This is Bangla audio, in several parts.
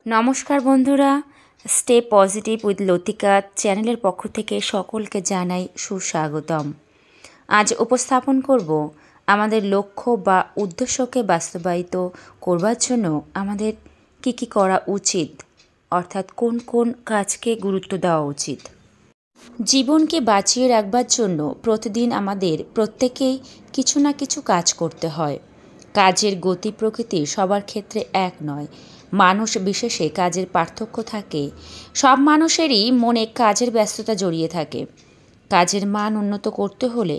নমস্কার বন্ধুরা, স্টে পজিটিভ উইথ লতিকা চ্যানেলের পক্ষ থেকে সকলকে জানাই সুস্বাগতম। আজ উপস্থাপন করব আমাদের লক্ষ্য বা উদ্দেশ্যকে বাস্তবায়িত করবার জন্য আমাদের কী করা উচিত, অর্থাৎ কোন কোন কাজকে গুরুত্ব দেওয়া উচিত। জীবনকে বাঁচিয়ে রাখবার জন্য প্রতিদিন আমাদের প্রত্যেকেই কিছু না কিছু কাজ করতে হয়। কাজের গতি প্রকৃতি সবার ক্ষেত্রে এক নয়, মানুষ বিশেষে কাজের পার্থক্য থাকে। সব মানুষেরই মনে কাজের ব্যস্ততা জড়িয়ে থাকে। কাজের মান উন্নত করতে হলে,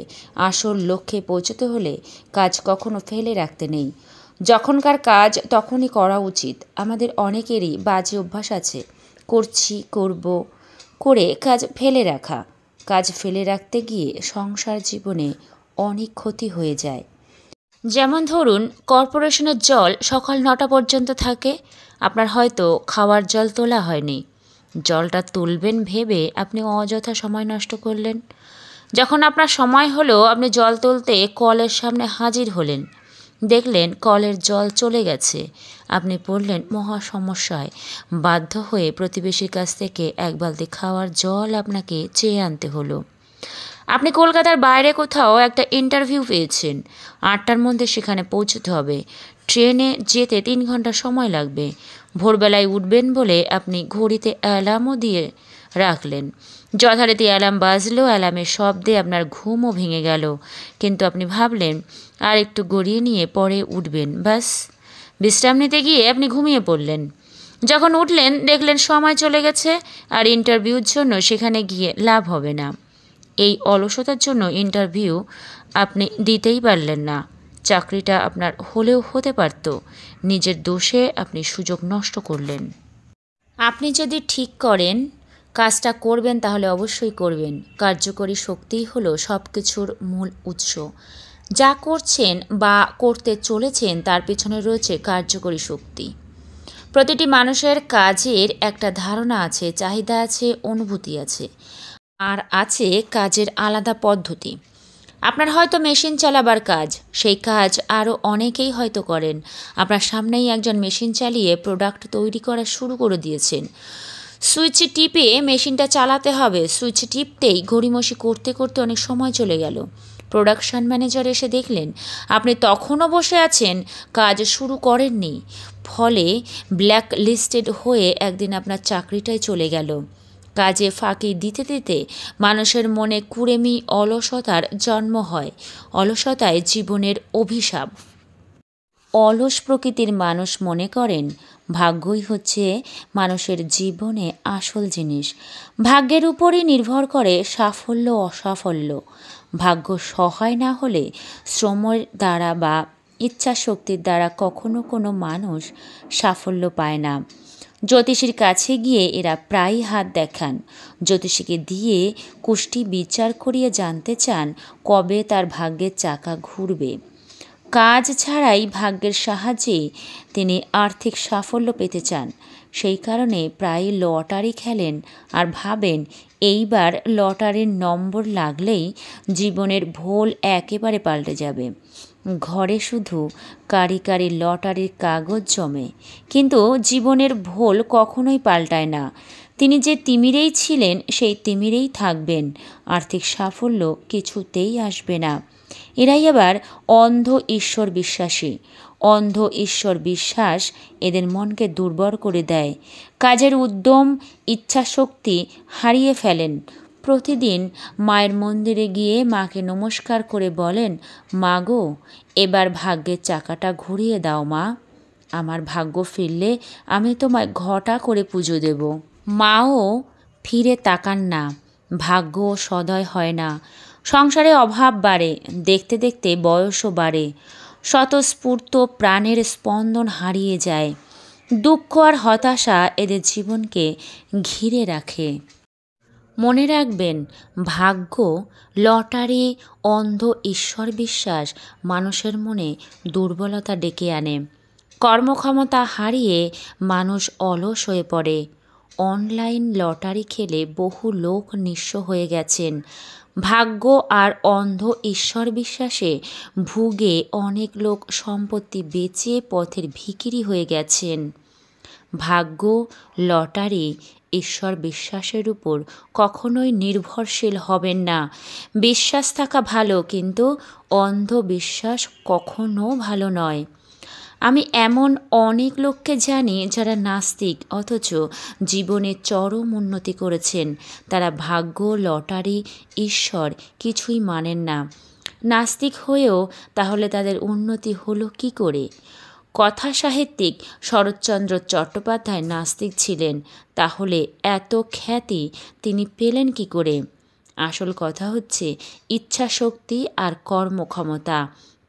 আসল লক্ষ্যে পৌঁছতে হলে কাজ কখনো ফেলে রাখতে নেই। যখনকার কাজ তখনই করা উচিত। আমাদের অনেকেরই বাজে অভ্যাস আছে, করব করে কাজ ফেলে রাখা। কাজ ফেলে রাখতে গিয়ে সংসার জীবনে অনেক ক্ষতি হয়ে যায়। যেমন ধরুন, কর্পোরেশনের জল সকাল 9টা পর্যন্ত থাকে। আপনার হয়তো খাওয়ার জল তোলা হয়নি। জলটা তুলবেন ভেবে আপনি অযথা সময় নষ্ট করলেন। যখন আপনার সময় হলো, আপনি জল তুলতে কলের সামনে হাজির হলেন, দেখলেন কলের জল চলে গেছে। আপনি পড়লেন মহা সমস্যায়। বাধ্য হয়ে প্রতিবেশীর কাছ থেকে এক বালতি খাওয়ার জল আপনাকে চেয়ে আনতে হলো। আপনি কলকাতার বাইরে কোথাও একটা ইন্টারভিউ পেয়েছেন, 8টার মধ্যে সেখানে পৌঁছতে হবে। ট্রেনে যেতে 3 ঘন্টা সময় লাগবে। ভোরবেলায় উঠবেন বলে আপনি ঘড়িতে অ্যালার্মও দিয়ে রাখলেন। যথারীতি অ্যালার্ম বাজলো, অ্যালার্মের শব্দে আপনার ঘুমও ভেঙে গেল। কিন্তু আপনি ভাবলেন আর একটু গড়িয়ে নিয়ে পরে উঠবেন। ব্যাস, বিশ্রাম নিতে গিয়ে আপনি ঘুমিয়ে পড়লেন। যখন উঠলেন দেখলেন সময় চলে গেছে, আর ইন্টারভিউর জন্য সেখানে গিয়ে লাভ হবে না। এই অলসতার জন্য ইন্টারভিউ আপনি দিতেই পারলেন না। চাকরিটা আপনার হলেও হতে পারত। নিজের দোষে আপনি সুযোগ নষ্ট করলেন। আপনি যদি ঠিক করেন কাজটা করবেন, তাহলে অবশ্যই করবেন। কার্যকরী শক্তিই হলো সব কিছুর মূল উৎস। যা করছেন বা করতে চলেছেন তার পেছনে রয়েছে কার্যকরী শক্তি। প্রতিটি মানুষের কাজের একটা ধারণা আছে, চাহিদা আছে, অনুভূতি আছে, আর আছে কাজের আলাদা পদ্ধতি। আপনার হয়তো মেশিন চালাবার কাজ, সেই কাজ আরও অনেকেই হয়তো করেন। আপনার সামনেই একজন মেশিন চালিয়ে প্রোডাক্ট তৈরি করা শুরু করে দিয়েছেন। সুইচ টিপে মেশিনটা চালাতে হবে। সুইচ টিপতেই ঘড়িমসি করতে করতে অনেক সময় চলে গেল। প্রোডাকশন ম্যানেজার এসে দেখলেন আপনি তখনও বসে আছেন, কাজ শুরু করেননি। ফলে ব্ল্যাক লিস্টেড হয়ে একদিন আপনার চাকরিটাই চলে গেল। কাজে ফাঁকি দিতে দিতে মানুষের মনে কুড়েমি অলসতার জন্ম হয়। অলসতায় জীবনের অভিশাপ। অলস প্রকৃতির মানুষ মনে করেন ভাগ্যই হচ্ছে মানুষের জীবনে আসল জিনিস। ভাগ্যের উপরই নির্ভর করে সাফল্য অসাফল্য। ভাগ্য সহায় না হলে শ্রমের দ্বারা বা ইচ্ছাশক্তির দ্বারা কখনো কোনো মানুষ সাফল্য পায় না। জ্যোতিষীর কাছে গিয়ে এরা প্রায়ই হাত দেখান। জ্যোতিষীকে দিয়ে কুষ্টি বিচার করিয়ে জানতে চান কবে তার ভাগ্যের চাকা ঘুরবে। কাজ ছাড়াই ভাগ্যের সাহায্যে তিনি আর্থিক সাফল্য পেতে চান। সেই কারণে প্রায়ই লটারি খেলেন আর ভাবেন এইবার লটারির নম্বর লাগলেই জীবনের ভোল একেবারে পাল্টে যাবে। ঘরে শুধু কারি কারি লটারির কাগজ জমে, কিন্তু জীবনের ভোল কখনোই পাল্টায় না। তিনি যে তিমিরেই ছিলেন সেই তিমিরেই থাকবেন। আর্থিক সাফল্য কিছুতেই আসবে না। এরাই আবার অন্ধ ঈশ্বর বিশ্বাসী। অন্ধ ঈশ্বর বিশ্বাস এদের মনকে দুর্বল করে দেয়। কাজের উদ্যম, ইচ্ছাশক্তি হারিয়ে ফেলেন। প্রতিদিন মায়ের মন্দিরে গিয়ে মাকে নমস্কার করে বলেন, মা গো, এবার ভাগ্যের চাকাটা ঘুরিয়ে দাও মা। আমার ভাগ্য ফিরলে আমি তোমায় ঘটা করে পুজো দেব। মাও ফিরে তাকান না। ভাগ্য সদয় হয় না। সংসারে অভাব বাড়ে, দেখতে দেখতে বয়সও বাড়ে। স্বতঃস্ফূর্ত প্রাণের স্পন্দন হারিয়ে যায়। দুঃখ আর হতাশা এদের জীবনকে ঘিরে রাখে। মনে রাখবেন, ভাগ্য, লটারি, অন্ধ ঈশ্বর বিশ্বাস মানুষের মনে দুর্বলতা ডেকে আনে। কর্মক্ষমতা হারিয়ে মানুষ অলস হয়ে পড়ে। অনলাইন লটারি খেলে বহু লোক নিঃস্ব হয়ে গেছেন। ভাগ্য আর অন্ধ ঈশ্বর বিশ্বাসে ভুগে অনেক লোক সম্পত্তি বেচে পথের ভিখিরি হয়ে গেছেন। ভাগ্য, লটারি, ঈশ্বর বিশ্বাসের উপর কখনোই নির্ভরশীল হবেন না। বিশ্বাস থাকা ভালো, কিন্তু অন্ধবিশ্বাস কখনো ভালো নয়। আমি এমন অনেক লোককে জানি যারা নাস্তিক, অথচ জীবনে চরম উন্নতি করেছেন। তারা ভাগ্য, লটারি, ঈশ্বর কিছুই মানেন না। নাস্তিক হয়েও তাহলে তাদের উন্নতি হলো কী করে? কথা সাহিত্যিক শরৎচন্দ্র চট্টোপাধ্যায় নাস্তিক ছিলেন, তাহলে এত খ্যাতি তিনি পেলেন কী করে? আসল কথা হচ্ছে ইচ্ছাশক্তি আর কর্মক্ষমতা।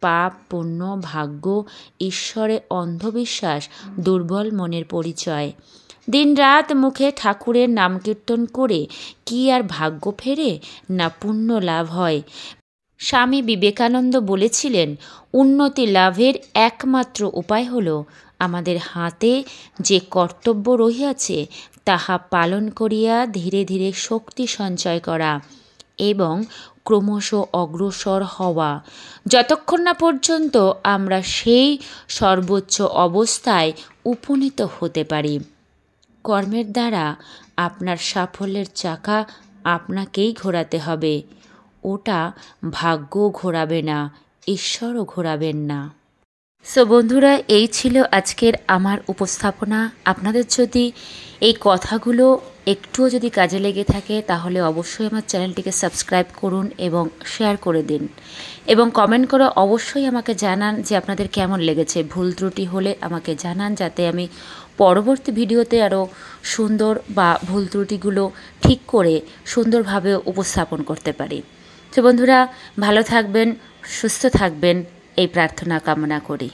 পাপ, পুণ্য, ভাগ্য, ঈশ্বরে অন্ধবিশ্বাস দুর্বল মনের পরিচয়। দিনরাত মুখে ঠাকুরের নাম কীর্তন করে কি আর ভাগ্য ফেরে, না পুণ্য লাভ হয়? স্বামী বিবেকানন্দ বলেছিলেন, উন্নতি লাভের একমাত্র উপায় হল আমাদের হাতে যে কর্তব্য রহিয়াছে তাহা পালন করিয়া ধীরে ধীরে শক্তি সঞ্চয় করা এবং ক্রমশ অগ্রসর হওয়া, যতক্ষণ না পর্যন্ত আমরা সেই সর্বোচ্চ অবস্থায় উপনীত হতে পারি। কর্মের দ্বারা আপনার সাফল্যের চাকা আপনাকেই ঘোরাতে হবে। ওটা ভাগ্য ঘোরাবে না, ঈশ্বরও ঘোরাবেন না। সো বন্ধুরা, এই ছিল আজকের আমার উপস্থাপনা। আপনাদের যদি এই কথাগুলো একটুও যদি কাজে লেগে থাকে তাহলে অবশ্যই আমার চ্যানেলটিকে সাবস্ক্রাইব করুন এবং শেয়ার করে দিন, এবং কমেন্ট করে অবশ্যই আমাকে জানান যে আপনাদের কেমন লেগেছে। ভুল ত্রুটি হলে আমাকে জানান, যাতে আমি পরবর্তী ভিডিওতে আরও সুন্দর বা ভুল ত্রুটিগুলো ঠিক করে সুন্দরভাবে উপস্থাপন করতে পারি। তো বন্ধুরা, ভালো থাকবেন, সুস্থ থাকবেন, এই প্রার্থনা কামনা করি।